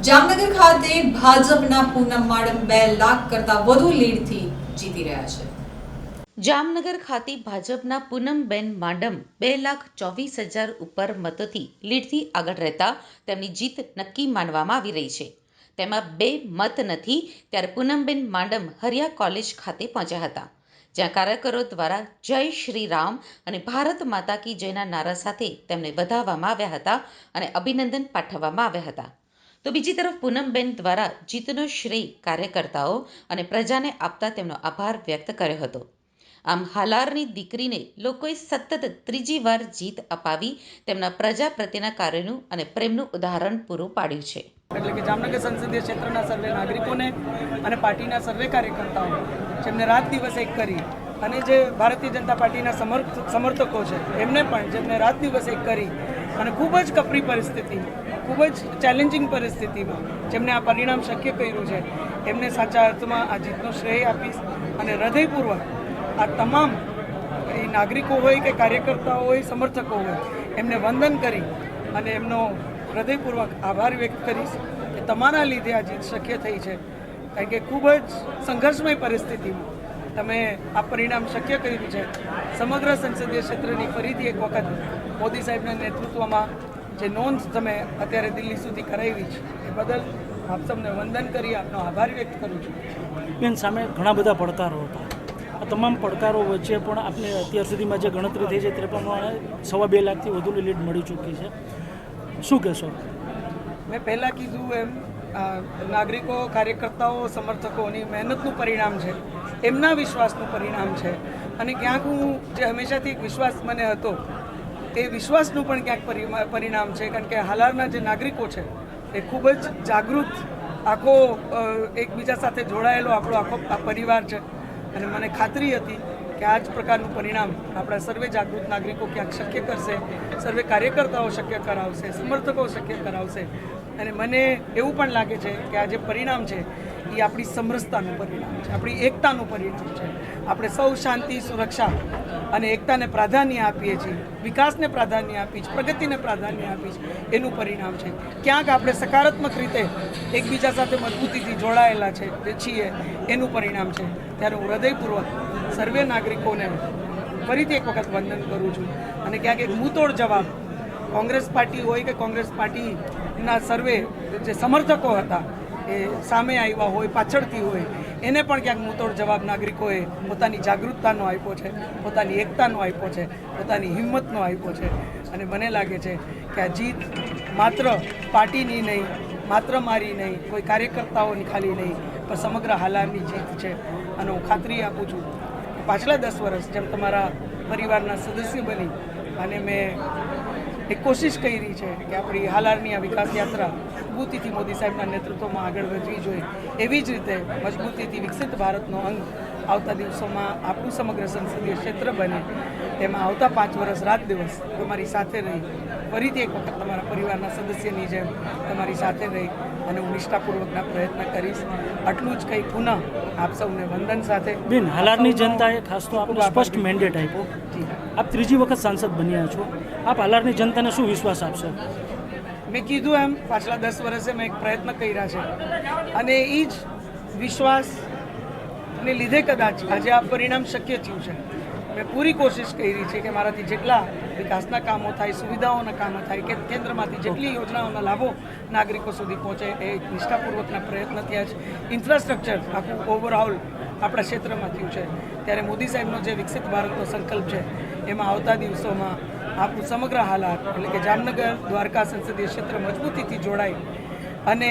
જામનગર ખાતે ભાજપના પૂનમ માડમ 2 લાખ કરતા વધુ લીડથી જીતી રહ્યા છે. જામનગર ખાતે ભાજપના પૂનમબેન માડમ 2,24,000 ઉપર મતોથી લીડથી આગળ રહેતા તેમની જીત નક્કી માનવામાં આવી રહી છે. તેમાં 2 મત નથી ત્યારે પૂનમબેન માડમ હરિયા કોલેજ ખાતે પહોંચ્યા હતા, જ્યાં કાર્યકરો દ્વારા જય શ્રી રામ અને ભારત માતા કી જયના નારા સાથે તેમને વધાવવામાં આવ્યા હતા અને અભિનંદન પાઠવવામાં આવ્યા હતા. તો બીજી તરફ પૂનમબેન દ્વારા જીતનો શ્રેય કાર્યકર્તાઓ અને પ્રજાને આપતા તેમનો આભાર વ્યક્ત કર્યો હતો. આમ હાલારની દીકરીને લોકોએ સતત ત્રીજી વાર જીત અપાવી તેમના પ્રજા પ્રત્યેના કાર્યનું અને પ્રેમનું ઉદાહરણ પૂરું પાડ્યું છે. એટલે કે જામનગર સંસદીય ક્ષેત્રના સર્વે નાગરિકોને અને પાર્ટીના સર્વે કાર્યકર્તાઓ જેમને રાત દિવસ એક કરી અને જે ભારતીય જનતા પાર્ટીના સમર્થકો છે એમને પણ જેમને રાત દિવસ એક કરી અને ખૂબ જ કપરી પરિસ્થિતિ, ખૂબ જ ચેલેન્જિંગ પરિસ્થિતિમાં જેમને આ પરિણામ શક્ય કર્યું છે એમને સાચા અર્થમાં આ જીતનો શ્રેય આપીશ અને હૃદયપૂર્વક આ તમામ એ નાગરિકો હોય કે કાર્યકર્તાઓ હોય, સમર્થકો હોય એમને વંદન કરી અને એમનો હૃદયપૂર્વક આભાર વ્યક્ત કરીશ કે તમારા લીધે આ જીત શક્ય થઈ છે. કારણ કે ખૂબ જ સંઘર્ષમય પરિસ્થિતિમાં તમે આ પરિણામ શક્ય કર્યું છે. સમગ્ર સંસદીય ક્ષેત્રની ફરીથી એક વખત મોદી સાહેબના નેતૃત્વમાં જે નોંધ તમે અત્યારે દિલ્હી સુધી કરાવી છે એ બદલ આપ સૌને વંદન કરી આપનો આભાર વ્યક્ત કરું છું. બેન, સામે ઘણા બધા પડકારો હતા. આ તમામ પડકારો વચ્ચે પણ આપને અત્યાર સુધીમાં જે ગણતરી થઈ છે તે પ્રમાણે 2.5 લાખથી વધુની લીડ મળી ચૂકી છે. શું કહેશો? મેં પહેલાં કીધું એમ નાગરિકો, કાર્યકર્તાઓ, સમર્થકોની મહેનતનું પરિણામ છે, એમના વિશ્વાસનું પરિણામ છે. અને ક્યાંક હું જે હંમેશાથી એક વિશ્વાસ મને હતો એ વિશ્વાસનું પણ ક્યાંક પરિણામ છે. કારણ કે હાલારના જે નાગરિકો છે એ ખૂબ જ જાગૃત, આખો એકબીજા સાથે જોડાયેલો આપણો આખો આ પરિવાર છે. અને મને ખાતરી હતી કે આ જ પ્રકારનું પરિણામ આપણા સર્વે જાગૃત નાગરિકો ક્યાંક શક્ય કરશે, સર્વે કાર્યકર્તાઓ શક્ય કરાવશે, સમર્થકો શક્ય કરાવશે. અને મને એવું પણ લાગે છે કે આ જે પરિણામ છે એ આપણી સમરસતાનું પરિણામ છે, આપણી એકતાનું પરિણામ છે. આપણે સૌ શાંતિ, સુરક્ષા અને એકતાને પ્રાધાન્ય આપીએ છીએ, વિકાસને પ્રાધાન્ય આપીએ છીએ, પ્રગતિને પ્રાધાન્ય આપીએ છીએ, એનું પરિણામ છે. ક્યાંક આપણે સકારાત્મક રીતે એકબીજા સાથે મજબૂતીથી જોડાયેલા છે જે છીએ એનું પરિણામ છે. ત્યારે હું હૃદયપૂર્વક સર્વે નાગરિકોને ફરીથી એક વખત વંદન કરું છું. અને ક્યાંક એક મુંહતોડ જવાબ કોંગ્રેસ પાર્ટી હોય કે કોંગ્રેસ પાર્ટીના સર્વે જે સમર્થકો હતા એ સામે આવ્યા હોય, પાછળથી હોય, એને પણ ક્યાંક મુંહતોડ જવાબ નાગરિકોએ પોતાની જાગૃતતાનો આપ્યો છે, પોતાની એકતાનો આપ્યો છે, પોતાની હિંમતનો આપ્યો છે. અને મને લાગે છે કે આ જીત માત્ર પાર્ટીની નહીં, માત્ર મારી નહીં, કોઈ કાર્યકર્તાઓની ખાલી નહીં, પણ સમગ્ર હાલારની જીત છે. અને હું ખાતરી આપું છું કે પાછલા 10 વર્ષ જેમ તમારા પરિવારના સદસ્ય બની અને મેં એક કોશિશ કરી છે કે આપણી હાલારની આ વિકાસ યાત્રા મજબૂતીથી મોદી સાહેબના નેતૃત્વમાં આગળ વધવી જોઈએ, એવી જ રીતે મજબૂતીથી વિકસિત ભારતનો અંગ આવતા દિવસોમાં આપણું સમગ્ર સંસદીય ક્ષેત્ર બને. એમાં આવતા 5 વર્ષ રાત દિવસ તમારી સાથે રહી ફરીથી એક વખત તમારા પરિવારના સદસ્યની જેમ તમારી સાથે રહી અને હું નિષ્ઠાપૂર્વકના પ્રયત્ન કરીશ. આટલું જ કંઈ પુનઃ આપ સૌને વંદન સાથે. બેન, હાલારની જનતાએ ખાસ તો આપને સ્પષ્ટ મેન્ડેટ આપ્યો. આપ ત્રીજી વખત સાંસદ બન્યા છો. આપ હાલારની જનતાને શું વિશ્વાસ આપશો? મેં કીધું એમ પાછલા 10 વર્ષે મેં એક પ્રયત્ન કર્યા છે અને એ જ વિશ્વાસને લીધે કદાચ આજે આ પરિણામ શક્ય થયું છે. મેં પૂરી કોશિશ કરી છે કે મારાથી જેટલા વિકાસના કામો થાય, સુવિધાઓના કામો થાય, કે કેન્દ્રમાંથી જેટલી યોજનાઓના લાભો નાગરિકો સુધી પહોંચે એ નિષ્ઠાપૂર્વકના પ્રયત્ન થયા છે. ઇન્ફ્રાસ્ટ્રક્ચર આખું ઓવરઓલ આપણા ક્ષેત્રમાં થયું છે. ત્યારે મોદી સાહેબનો જે વિકસિત ભારતનો સંકલ્પ છે એમાં આવતા દિવસોમાં આપણું સમગ્ર હાલાત એટલે કે જામનગર, દ્વારકા સંસદીય ક્ષેત્ર મજબૂતીથી જોડાય અને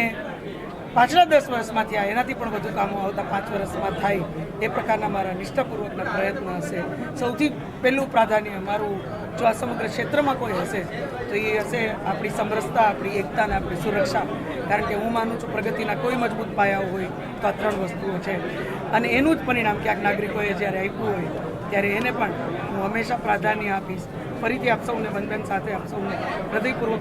પાછલા 10 વર્ષમાં થયા એનાથી પણ વધુ કામો આવતા 5 વર્ષમાં થાય એ પ્રકારના મારા નિષ્ઠાપૂર્વકના પ્રયત્ન હશે. સૌથી પહેલું પ્રાધાન્ય મારું જો આ સમગ્ર ક્ષેત્રમાં કોઈ હશે તો એ હશે આપણી સમરસતા, આપણી એકતા અને આપણી સુરક્ષા. કારણ કે હું માનું છું પ્રગતિના કોઈ મજબૂત પાયાઓ હોય તો આ 3 વસ્તુઓ છે. અને એનું જ પરિણામ ક્યાંક નાગરિકોએ જ્યારે આપ્યું હોય ત્યારે એને પણ હું હંમેશા પ્રાધાન્ય આપીશ. ફરીથી આપ સૌને વંદન સાથે આપ સૌને હૃદયપૂર્વક